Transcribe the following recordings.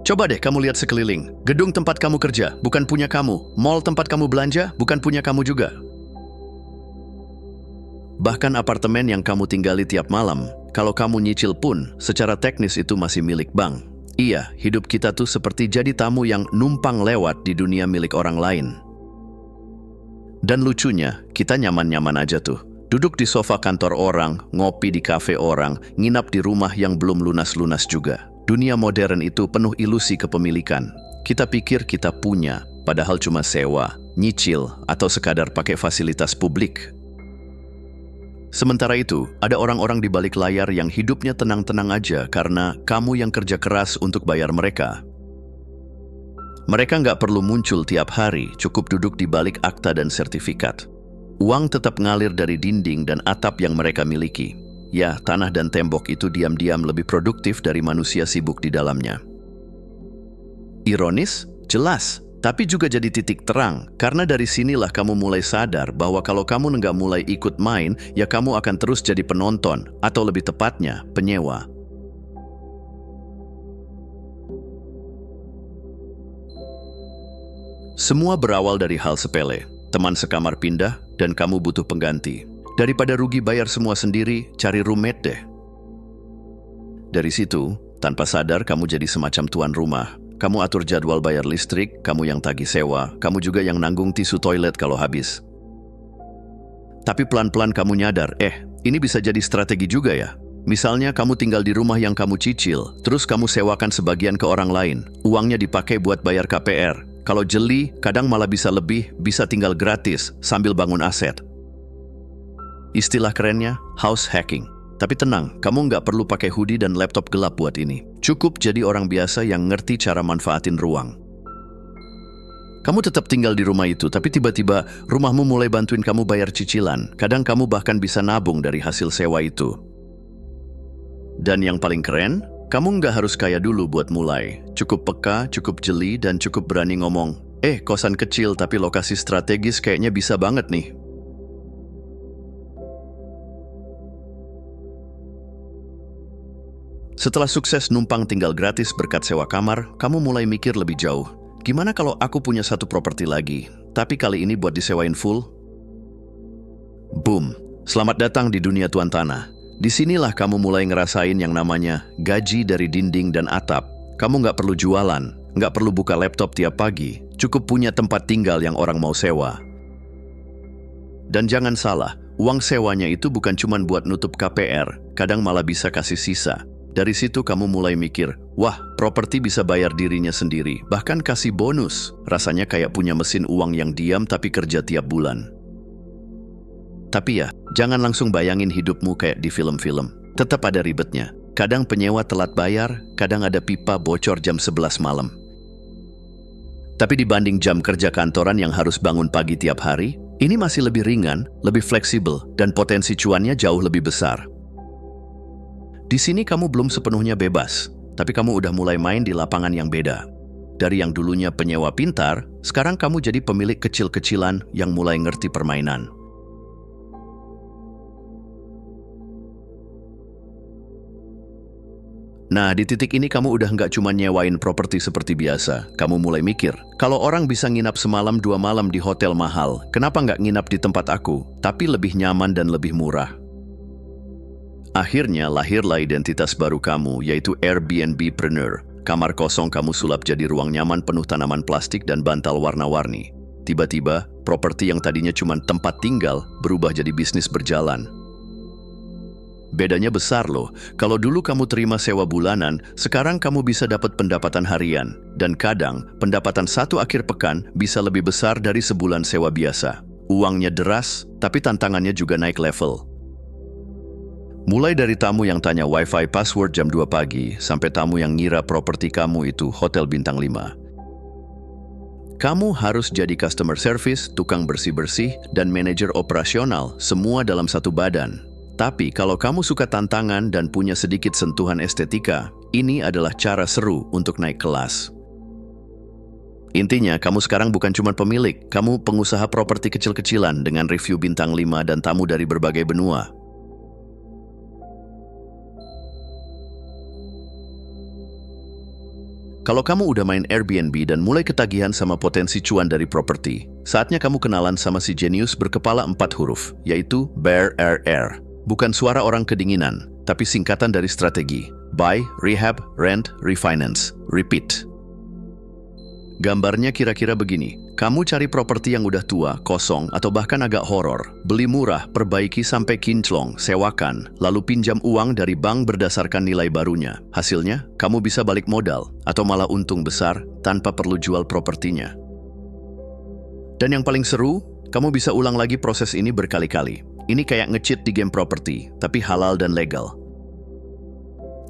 Coba deh kamu lihat sekeliling. Gedung tempat kamu kerja bukan punya kamu. Mall tempat kamu belanja bukan punya kamu juga. Bahkan apartemen yang kamu tinggali tiap malam, kalau kamu nyicil pun, secara teknis itu masih milik bank. Iya, hidup kita tuh seperti jadi tamu yang numpang lewat di dunia milik orang lain. Dan lucunya, kita nyaman-nyaman aja tuh. Duduk di sofa kantor orang, ngopi di kafe orang, nginap di rumah yang belum lunas-lunas juga. Dunia modern itu penuh ilusi kepemilikan. Kita pikir kita punya, padahal cuma sewa, nyicil, atau sekadar pakai fasilitas publik. Sementara itu, ada orang-orang di balik layar yang hidupnya tenang-tenang aja karena kamu yang kerja keras untuk bayar mereka. Mereka nggak perlu muncul tiap hari, cukup duduk di balik akta dan sertifikat. Uang tetap ngalir dari dinding dan atap yang mereka miliki. Ya, tanah dan tembok itu diam-diam lebih produktif dari manusia sibuk di dalamnya. Ironis? Jelas. Tapi juga jadi titik terang, karena dari sinilah kamu mulai sadar bahwa kalau kamu nggak mulai ikut main, ya kamu akan terus jadi penonton, atau lebih tepatnya, penyewa. Semua berawal dari hal sepele, teman sekamar pindah, dan kamu butuh pengganti. Daripada rugi bayar semua sendiri, cari roommate deh. Dari situ, tanpa sadar kamu jadi semacam tuan rumah. Kamu atur jadwal bayar listrik, kamu yang tagih sewa, kamu juga yang nanggung tisu toilet kalau habis. Tapi pelan-pelan kamu nyadar, ini bisa jadi strategi juga ya. Misalnya kamu tinggal di rumah yang kamu cicil, terus kamu sewakan sebagian ke orang lain. Uangnya dipakai buat bayar KPR. Kalau jeli, kadang malah bisa lebih, bisa tinggal gratis sambil bangun aset. Istilah kerennya, house hacking. Tapi tenang, kamu nggak perlu pakai hoodie dan laptop gelap buat ini. Cukup jadi orang biasa yang ngerti cara manfaatin ruang. Kamu tetap tinggal di rumah itu, tapi tiba-tiba rumahmu mulai bantuin kamu bayar cicilan. Kadang kamu bahkan bisa nabung dari hasil sewa itu. Dan yang paling keren, kamu nggak harus kaya dulu buat mulai. Cukup peka, cukup jeli, dan cukup berani ngomong, kosan kecil tapi lokasi strategis kayaknya bisa banget nih. Setelah sukses numpang tinggal gratis berkat sewa kamar, kamu mulai mikir lebih jauh. Gimana kalau aku punya satu properti lagi, tapi kali ini buat disewain full? Boom! Selamat datang di dunia tuan tanah. Disinilah kamu mulai ngerasain yang namanya gaji dari dinding dan atap. Kamu nggak perlu jualan, nggak perlu buka laptop tiap pagi, cukup punya tempat tinggal yang orang mau sewa. Dan jangan salah, uang sewanya itu bukan cuma buat nutup KPR, kadang malah bisa kasih sisa. Dari situ kamu mulai mikir, wah, properti bisa bayar dirinya sendiri, bahkan kasih bonus. Rasanya kayak punya mesin uang yang diam tapi kerja tiap bulan. Tapi ya, jangan langsung bayangin hidupmu kayak di film-film. Tetap ada ribetnya. Kadang penyewa telat bayar, kadang ada pipa bocor jam 11 malam. Tapi dibanding jam kerja kantoran yang harus bangun pagi tiap hari, ini masih lebih ringan, lebih fleksibel, dan potensi cuannya jauh lebih besar. Di sini kamu belum sepenuhnya bebas, tapi kamu udah mulai main di lapangan yang beda. Dari yang dulunya penyewa pintar, sekarang kamu jadi pemilik kecil-kecilan yang mulai ngerti permainan. Nah, di titik ini kamu udah nggak cuma nyewain properti seperti biasa. Kamu mulai mikir, kalau orang bisa nginap semalam 2 malam di hotel mahal, kenapa nggak nginap di tempat aku, tapi lebih nyaman dan lebih murah? Akhirnya lahirlah identitas baru kamu, yaitu Airbnb-preneur. Kamar kosong kamu sulap jadi ruang nyaman penuh tanaman plastik dan bantal warna-warni. Tiba-tiba, properti yang tadinya cuma tempat tinggal berubah jadi bisnis berjalan. Bedanya besar loh, kalau dulu kamu terima sewa bulanan, sekarang kamu bisa dapat pendapatan harian. Dan kadang, pendapatan satu akhir pekan bisa lebih besar dari sebulan sewa biasa. Uangnya deras, tapi tantangannya juga naik level. Mulai dari tamu yang tanya wifi password jam 2 pagi, sampai tamu yang ngira properti kamu itu hotel bintang 5. Kamu harus jadi customer service, tukang bersih-bersih, dan manajer operasional, semua dalam satu badan. Tapi kalau kamu suka tantangan dan punya sedikit sentuhan estetika, ini adalah cara seru untuk naik kelas. Intinya, kamu sekarang bukan cuma pemilik, kamu pengusaha properti kecil-kecilan dengan review bintang 5 dan tamu dari berbagai benua. Kalau kamu udah main Airbnb dan mulai ketagihan sama potensi cuan dari properti, saatnya kamu kenalan sama si jenius berkepala 4 huruf, yaitu BRRR. Bukan suara orang kedinginan, tapi singkatan dari strategi. Buy, Rehab, Rent, Refinance. Repeat. Gambarnya kira-kira begini. Kamu cari properti yang udah tua, kosong, atau bahkan agak horor. Beli murah, perbaiki sampai kinclong, sewakan, lalu pinjam uang dari bank berdasarkan nilai barunya. Hasilnya, kamu bisa balik modal, atau malah untung besar tanpa perlu jual propertinya. Dan yang paling seru, kamu bisa ulang lagi proses ini berkali-kali. Ini kayak nge-cheat di game properti, tapi halal dan legal.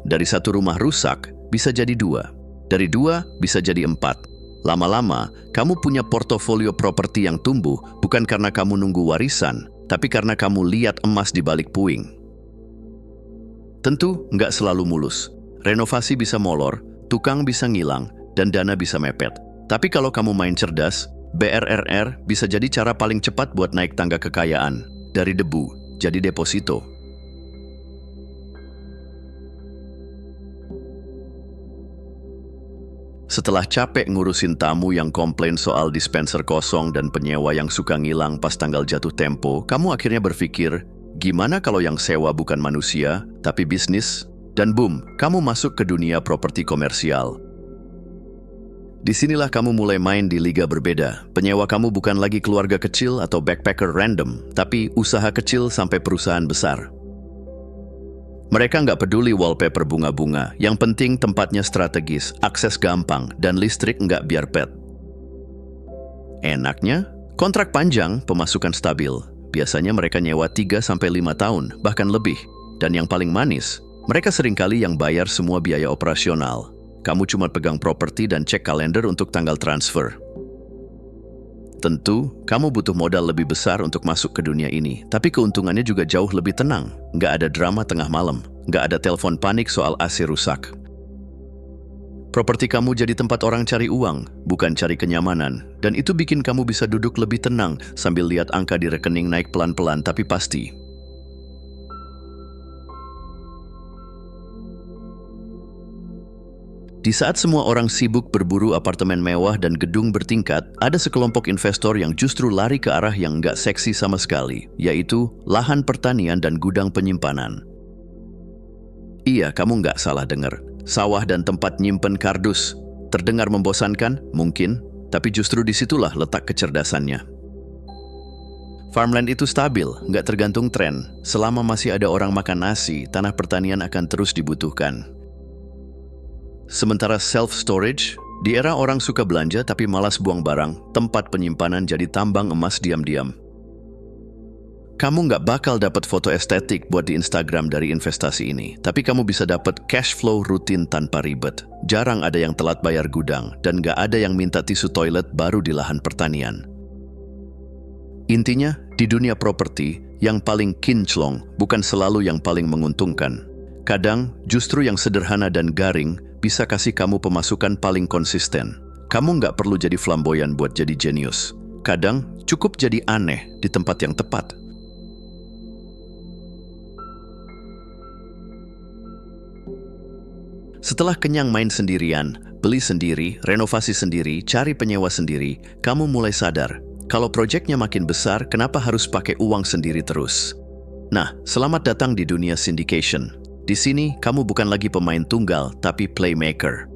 Dari 1 rumah rusak, bisa jadi 2. Dari 2, bisa jadi 4. Lama-lama, kamu punya portofolio properti yang tumbuh bukan karena kamu nunggu warisan, tapi karena kamu lihat emas di balik puing. Tentu, nggak selalu mulus. Renovasi bisa molor, tukang bisa ngilang, dan dana bisa mepet. Tapi kalau kamu main cerdas, BRRR bisa jadi cara paling cepat buat naik tangga kekayaan. Dari debu, jadi deposito. Setelah capek ngurusin tamu yang komplain soal dispenser kosong dan penyewa yang suka ngilang pas tanggal jatuh tempo, kamu akhirnya berpikir, gimana kalau yang sewa bukan manusia, tapi bisnis? Dan boom, kamu masuk ke dunia properti komersial. Disinilah kamu mulai main di liga berbeda. Penyewa kamu bukan lagi keluarga kecil atau backpacker random, tapi usaha kecil sampai perusahaan besar. Mereka nggak peduli wallpaper bunga-bunga, yang penting tempatnya strategis, akses gampang, dan listrik nggak biar pet. Enaknya, kontrak panjang, pemasukan stabil. Biasanya mereka nyewa 3-5 tahun, bahkan lebih. Dan yang paling manis, mereka seringkali yang bayar semua biaya operasional. Kamu cuma pegang properti dan cek kalender untuk tanggal transfer. Tentu, kamu butuh modal lebih besar untuk masuk ke dunia ini, tapi keuntungannya juga jauh lebih tenang. Nggak ada drama tengah malam, nggak ada telepon panik soal AC rusak. Properti kamu jadi tempat orang cari uang, bukan cari kenyamanan, dan itu bikin kamu bisa duduk lebih tenang sambil lihat angka di rekening naik pelan-pelan tapi pasti. Di saat semua orang sibuk berburu apartemen mewah dan gedung bertingkat, ada sekelompok investor yang justru lari ke arah yang nggak seksi sama sekali, yaitu lahan pertanian dan gudang penyimpanan. Iya, kamu nggak salah dengar. Sawah dan tempat nyimpen kardus. Terdengar membosankan? Mungkin, tapi justru disitulah letak kecerdasannya. Farmland itu stabil, nggak tergantung tren. Selama masih ada orang makan nasi, tanah pertanian akan terus dibutuhkan. Sementara self-storage, di era orang suka belanja tapi malas buang barang, tempat penyimpanan jadi tambang emas diam-diam. Kamu nggak bakal dapat foto estetik buat di Instagram dari investasi ini, tapi kamu bisa dapat cash flow rutin tanpa ribet. Jarang ada yang telat bayar gudang, dan nggak ada yang minta tisu toilet baru di lahan pertanian. Intinya, di dunia properti, yang paling kinclong bukan selalu yang paling menguntungkan. Kadang, justru yang sederhana dan garing bisa kasih kamu pemasukan paling konsisten. Kamu nggak perlu jadi flamboyan buat jadi jenius. Kadang, cukup jadi aneh di tempat yang tepat. Setelah kenyang main sendirian, beli sendiri, renovasi sendiri, cari penyewa sendiri, kamu mulai sadar, kalau proyeknya makin besar, kenapa harus pakai uang sendiri terus? Nah, selamat datang di dunia syndication. Di sini, kamu bukan lagi pemain tunggal, tapi playmaker.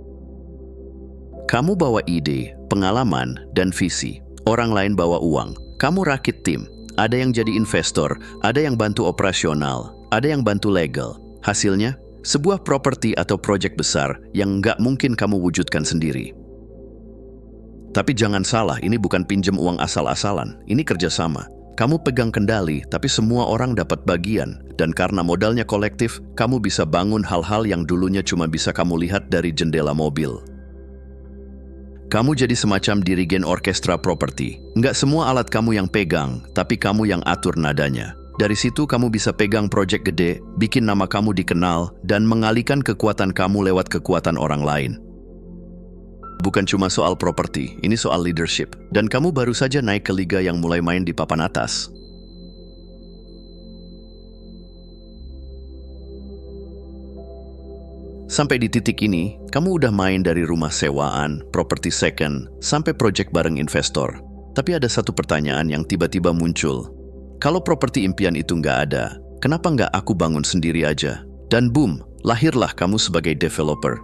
Kamu bawa ide, pengalaman, dan visi. Orang lain bawa uang. Kamu rakit tim. Ada yang jadi investor, ada yang bantu operasional, ada yang bantu legal. Hasilnya, sebuah properti atau proyek besar yang nggak mungkin kamu wujudkan sendiri. Tapi jangan salah, ini bukan pinjam uang asal-asalan. Ini kerjasama. Kamu pegang kendali, tapi semua orang dapat bagian. Dan karena modalnya kolektif, kamu bisa bangun hal-hal yang dulunya cuma bisa kamu lihat dari jendela mobil. Kamu jadi semacam dirigen orkestra properti. Nggak semua alat kamu yang pegang, tapi kamu yang atur nadanya. Dari situ kamu bisa pegang proyek gede, bikin nama kamu dikenal, dan mengalihkan kekuatan kamu lewat kekuatan orang lain. Bukan cuma soal properti, ini soal leadership. Dan kamu baru saja naik ke liga yang mulai main di papan atas. Sampai di titik ini, kamu udah main dari rumah sewaan, properti second, sampai proyek bareng investor. Tapi ada satu pertanyaan yang tiba-tiba muncul. Kalau properti impian itu nggak ada, kenapa nggak aku bangun sendiri aja? Dan boom, lahirlah kamu sebagai developer.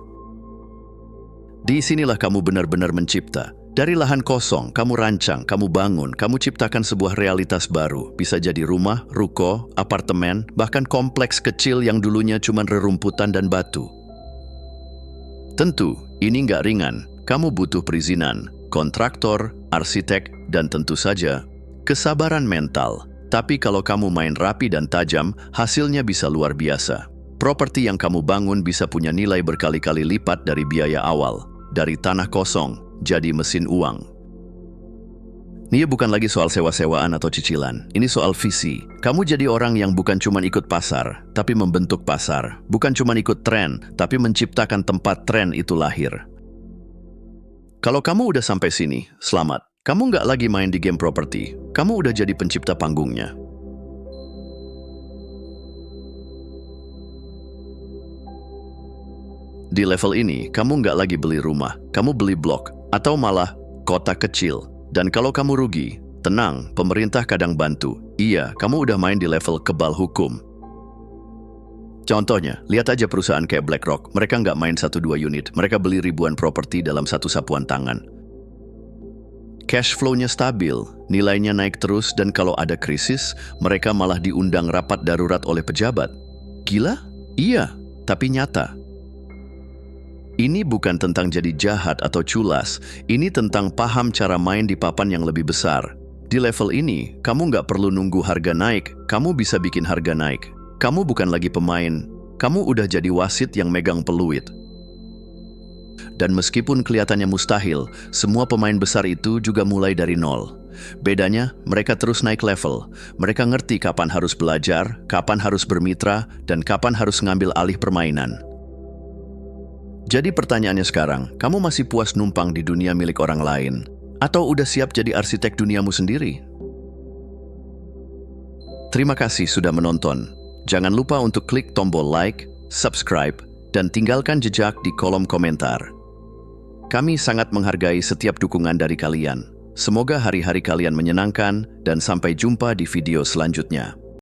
Di sinilah kamu benar-benar mencipta. Dari lahan kosong, kamu rancang, kamu bangun, kamu ciptakan sebuah realitas baru. Bisa jadi rumah, ruko, apartemen, bahkan kompleks kecil yang dulunya cuma rerumputan dan batu. Tentu, ini nggak ringan. Kamu butuh perizinan, kontraktor, arsitek, dan tentu saja kesabaran mental. Tapi kalau kamu main rapi dan tajam, hasilnya bisa luar biasa. Properti yang kamu bangun bisa punya nilai berkali-kali lipat dari biaya awal. Dari tanah kosong, jadi mesin uang. Ini bukan lagi soal sewa-sewaan atau cicilan. Ini soal visi. Kamu jadi orang yang bukan cuma ikut pasar, tapi membentuk pasar. Bukan cuma ikut tren, tapi menciptakan tempat tren itu lahir. Kalau kamu udah sampai sini, selamat. Kamu nggak lagi main di game properti. Kamu udah jadi pencipta panggungnya. Di level ini, kamu nggak lagi beli rumah, kamu beli blok, atau malah kota kecil. Dan kalau kamu rugi, tenang, pemerintah kadang bantu. Iya, kamu udah main di level kebal hukum. Contohnya, lihat aja perusahaan kayak BlackRock, mereka nggak main 1-2 unit, mereka beli ribuan properti dalam satu sapuan tangan. Cash flow-nya stabil, nilainya naik terus, dan kalau ada krisis, mereka malah diundang rapat darurat oleh pejabat. Gila? Iya, tapi nyata. Ini bukan tentang jadi jahat atau culas, ini tentang paham cara main di papan yang lebih besar. Di level ini, kamu nggak perlu nunggu harga naik, kamu bisa bikin harga naik. Kamu bukan lagi pemain, kamu udah jadi wasit yang megang peluit. Dan meskipun kelihatannya mustahil, semua pemain besar itu juga mulai dari nol. Bedanya, mereka terus naik level. Mereka ngerti kapan harus belajar, kapan harus bermitra, dan kapan harus ngambil alih permainan. Jadi pertanyaannya sekarang, kamu masih puas numpang di dunia milik orang lain? Atau udah siap jadi arsitek duniamu sendiri? Terima kasih sudah menonton. Jangan lupa untuk klik tombol like, subscribe, dan tinggalkan jejak di kolom komentar. Kami sangat menghargai setiap dukungan dari kalian. Semoga hari-hari kalian menyenangkan dan sampai jumpa di video selanjutnya.